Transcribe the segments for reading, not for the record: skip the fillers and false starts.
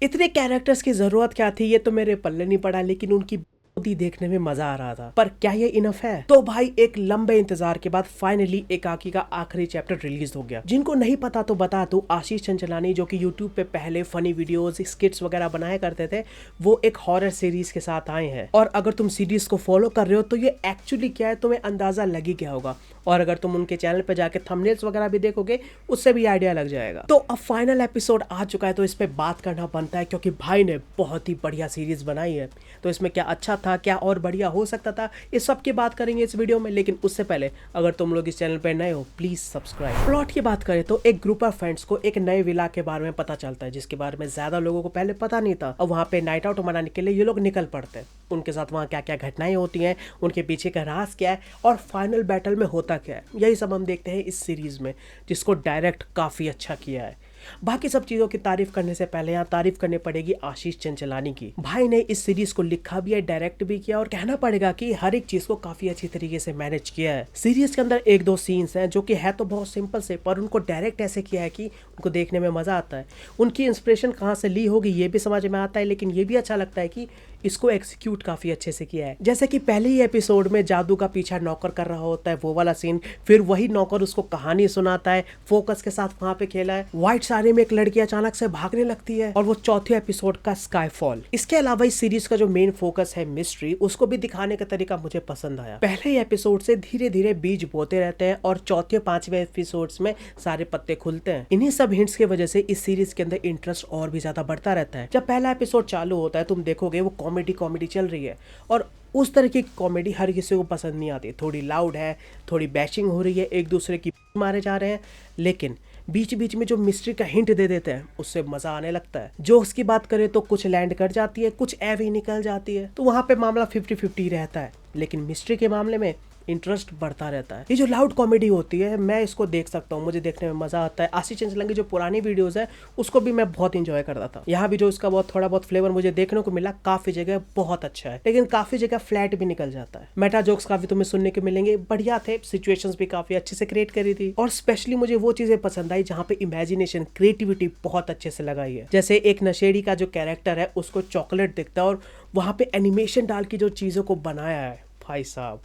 इतने कैरेक्टर्स की जरूरत क्या थी, ये तो मेरे पल्ले नहीं पड़ा, लेकिन उनकी देखने में मजा आ रहा था। पर क्या ये इनफ है? तो भाई एक लंबे इंतजार के बाद फाइनली एकाकी का आखिरी चैप्टर रिलीज हो गया। जिनको नहीं पता तो बता दूं, आशीष चंचलानी जो कि यूट्यूब पे पहले फनी वीडियोस, स्किट्स वगैरह बनाया करते थे, वो एक हॉरर सीरीज के साथ आए हैं। और अगर तुम सीरीज को फॉलो कर रहे हो तो ये एक्चुअली क्या है तुम्हें अंदाजा लग ही गया होगा। और अगर तुम उनके चैनल पे जाके थंबनेल्स वगैरह भी देखोगे उससे भी आइडिया लग जाएगा। तो अब फाइनल एपिसोड आ चुका है तो इस पे बात करना बनता है, क्योंकि भाई ने बहुत ही बढ़िया सीरीज बनाई है। तो इसमें क्या अच्छा था, क्या और बढ़िया हो सकता था, इस सब की बात करेंगे इस वीडियो में। लेकिन उससे पहले अगर तुम लोग इस चैनल पर नए हो प्लीज सब्सक्राइब। प्लॉट की बात करें तो एक ग्रुप ऑफ फ्रेंड्स को एक नए विला के बारे में पता चलता है, जिसके बारे में ज्यादा लोगों को पहले पता नहीं था। और वहाँ पे नाइट आउट मनाने के लिए ये लोग निकल पड़ते हैं। उनके साथ वहाँ क्या क्या घटनाएं होती हैं, उनके पीछे का राज क्या है और फाइनल बैटल में होता क्या है, यही सब हम देखते हैं इस सीरीज में, जिसको डायरेक्ट काफी अच्छा किया है। बाकी सब चीजों की तारीफ करने से पहले यहाँ तारीफ करनी पड़ेगी आशीष चंचलानी की। भाई ने इस सीरीज को लिखा भी है, डायरेक्ट भी किया, और कहना पड़ेगा कि हर एक चीज को काफी अच्छी तरीके से मैनेज किया है। सीरीज के अंदर एक दो सीन्स हैं जो कि है तो बहुत सिंपल से, पर उनको डायरेक्ट ऐसे किया है कि उनको देखने में मजा आता है। उनकी इंस्पिरेशन कहाँ से ली होगी ये भी समझ में आता है, लेकिन ये भी अच्छा लगता है कि इसको एक्सिक्यूट काफी अच्छे से किया है। जैसे कि पहले ही एपिसोड में जादू का पीछा नौकर कर रहा होता है, वो वाला सीन, फिर वही नौकर उसको कहानी सुनाता है, फोकस के साथ वहां पे खेला है। व्हाइट साड़ी में एक लड़की अचानक से भागने लगती है, और वो चौथे एपिसोड का स्काईफॉल। इसके अलावा इस सीरीज का जो मेन फोकस है मिस्ट्री, उसको भी दिखाने का तरीका मुझे पसंद आया। पहले ही एपिसोड से धीरे धीरे बीज बोते रहते हैं और चौथे पांचवें एपिसोड में सारे पत्ते खुलते हैं। इन्हीं सब हिंट्स की वजह से इस सीरीज के अंदर इंटरेस्ट और भी ज्यादा बढ़ता रहता है। जब पहला एपिसोड चालू होता है तुम देखोगे वो कॉमेडी चल रही है, और उस तरह की कॉमेडी हर किसी को पसंद नहीं आती। थोड़ी लाउड है, थोड़ी बैशिंग हो रही है, एक दूसरे की मारे जा रहे हैं, लेकिन बीच बीच में जो मिस्ट्री का हिंट दे देते हैं उससे मजा आने लगता है। जोक्स की बात करें तो कुछ लैंड कर जाती है, कुछ ऐवे ही निकल जाती है, तो वहां पे मामला 50-50 रहता है। लेकिन मिस्ट्री के मामले में इंटरेस्ट बढ़ता रहता है। ये जो लाउड कॉमेडी होती है मैं इसको देख सकता हूँ, मुझे देखने में मजा आता है। आशीष चंचलानी की जो पुरानी वीडियोस है उसको भी मैं बहुत इंजॉय करता था। यहाँ भी जो इसका बहुत थोड़ा बहुत फ्लेवर मुझे देखने को मिला, काफी जगह बहुत अच्छा है, लेकिन काफी जगह फ्लैट भी निकल जाता है। मेटा जोक्स काफी तुम्हें सुनने को मिलेंगे, बढ़िया थे, सिचुएशंस भी काफी अच्छे से क्रिएट करी थी। और स्पेशली मुझे वो चीजें पसंद आई जहाँ पे इमेजिनेशन, क्रिएटिविटी बहुत अच्छे से लगाई है। जैसे एक नशेड़ी का जो कैरेक्टर है उसको चॉकलेट दिखता है और वहां पे एनिमेशन डाल के जो चीजों को बनाया है, भाई साहब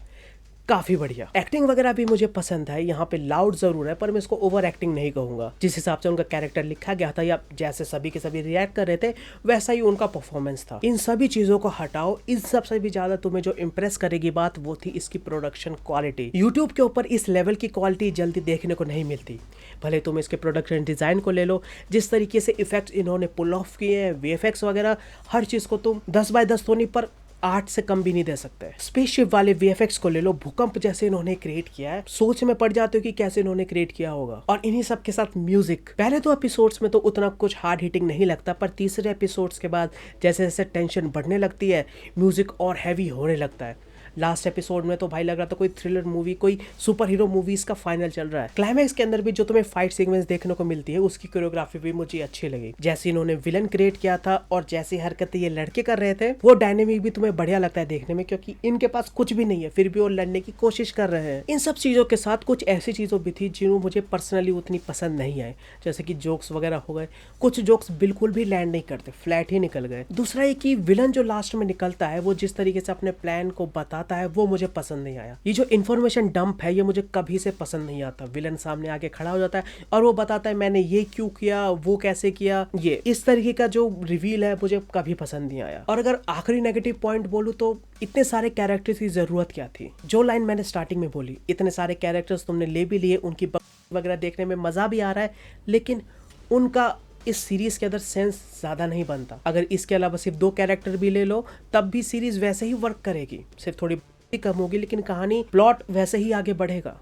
काफी बढ़िया। एक्टिंग वगैरह भी मुझे पसंद है। यहाँ पे लाउड जरूर है पर मैं इसको ओवर एक्टिंग नहीं कहूंगा। जिस हिसाब से उनका कैरेक्टर लिखा गया था या जैसे सभी के सभी रिएक्ट कर रहे थे वैसा ही उनका परफॉर्मेंस था। इन सभी चीजों को हटाओ, इन सबसे भी ज्यादा तुम्हें जो इम्प्रेस करेगी बात वो थी इसकी प्रोडक्शन क्वालिटी। यूट्यूब के ऊपर इस लेवल की क्वालिटी जल्दी देखने को नहीं मिलती। भले तुम इसके प्रोडक्शन डिजाइन को ले लो, जिस तरीके से इफेक्ट्स इन्होंने पुल ऑफ किए हैं, वीएफएक्स वगैरह, हर चीज को तुम 10x10 तो नहीं पर 8 से कम भी नहीं दे सकते। स्पेसशिप वाले वीएफएक्स को ले लो, भूकंप जैसे इन्होंने क्रिएट किया है, सोच में पड़ जाते हो कि कैसे इन्होंने क्रिएट किया होगा। और इन्हीं सब के साथ म्यूजिक, पहले तो एपिसोड्स में तो उतना कुछ हार्ड हिटिंग नहीं लगता, पर तीसरे एपिसोड्स के बाद जैसे जैसे टेंशन बढ़ने लगती है म्यूजिक और हैवी होने लगता है। लास्ट एपिसोड में तो भाई लग रहा था कोई थ्रिलर मूवी, कोई सुपर हीरो मूवीज का फाइनल चल रहा है। क्लाइमैक्स के अंदर भी जो तुम्हें फाइट सीक्वेंस देखने को मिलती है उसकी कोरियोग्राफी भी मुझे अच्छी लगी। जैसे इन्होंने विलन क्रिएट किया था और जैसी हरकतें ये लड़के कर रहे थे, वो डायनेमिक भी तुम्हें बढ़िया लगता है देखने में, क्योंकि इनके पास कुछ भी नहीं है फिर भी वो लड़ने की कोशिश कर रहे हैं। इन सब चीजों के साथ कुछ ऐसी चीजों भी थी जिन्हों मुझे पर्सनली उतनी पसंद नहीं आए, जैसे कि जोक्स वगैरह हो गए। कुछ जोक्स बिल्कुल भी लैंड नहीं करते, फ्लैट ही निकल गए। दूसरा ये कि विलन जो लास्ट में निकलता है वो जिस तरीके से अपने प्लान को बताता है वो मुझे पसंद नहीं आया। ये जो इन्फॉर्मेशन डंप है ये मुझे कभी से पसंद नहीं आता। विलन सामने आके खड़ा हो जाता है और वो बताता है मैंने ये क्यों किया, वो कैसे किया, ये इस तरीके का जो रिवील है मुझे कभी पसंद नहीं आया। और अगर आखिरी नेगेटिव पॉइंट बोलूं तो इतने सारे कैरेक्टर्स की जरूरत क्या थी। जो लाइन मैंने स्टार्टिंग में बोली, इतने सारे कैरेक्टर्स तुमने ले भी लिए, उनकी वगैरह देखने में मजा भी आ रहा है, लेकिन उनका इस सीरीज के अंदर सेंस ज्यादा नहीं बनता। अगर इसके अलावा सिर्फ 2 कैरेक्टर भी ले लो तब भी सीरीज वैसे ही वर्क करेगी, सिर्फ थोड़ी कम होगी लेकिन कहानी प्लॉट वैसे ही आगे बढ़ेगा।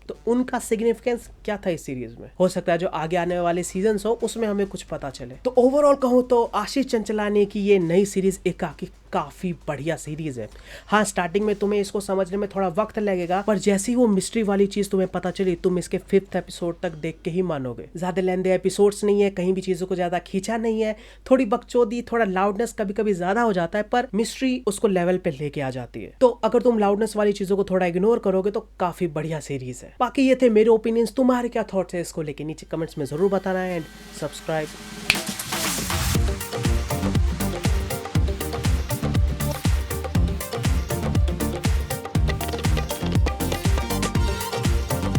तो उनका सिग्निफिकेंस क्या था इस सीरीज में, हो सकता है जो आगे आने वाले सीजन्स हो उसमें हमें कुछ पता चले। तो ओवरऑल कहूँ तो आशीष चंचलानी की ये नई सीरीज एकाकी काफी बढ़िया सीरीज है। हाँ, स्टार्टिंग में तुम्हें इसको समझने में थोड़ा वक्त लगेगा, पर जैसी वो मिस्ट्री वाली चीज तुम्हें पता चली तुम इसके 5th एपिसोड तक देख के ही मानोगे। ज्यादा लेंदे एपिसोड्स नहीं है, कहीं भी चीजों को ज्यादा खींचा नहीं है, थोड़ी बकचोदी, थोड़ा लाउडनेस कभी कभी ज्यादा हो जाता है, पर मिस्ट्री उसको लेवल पे लेके आ जाती है। तो अगर तुम लाउडनेस वाली चीजों को थोड़ा इग्नोर करोगे तो काफी बढ़िया सीरीज है। बाकी ये थे मेरे ओपिनियंस, तुम्हारे क्या थॉट्स है इसको लेके नीचे कमेंट्स में जरूर बताना एंड सब्सक्राइब।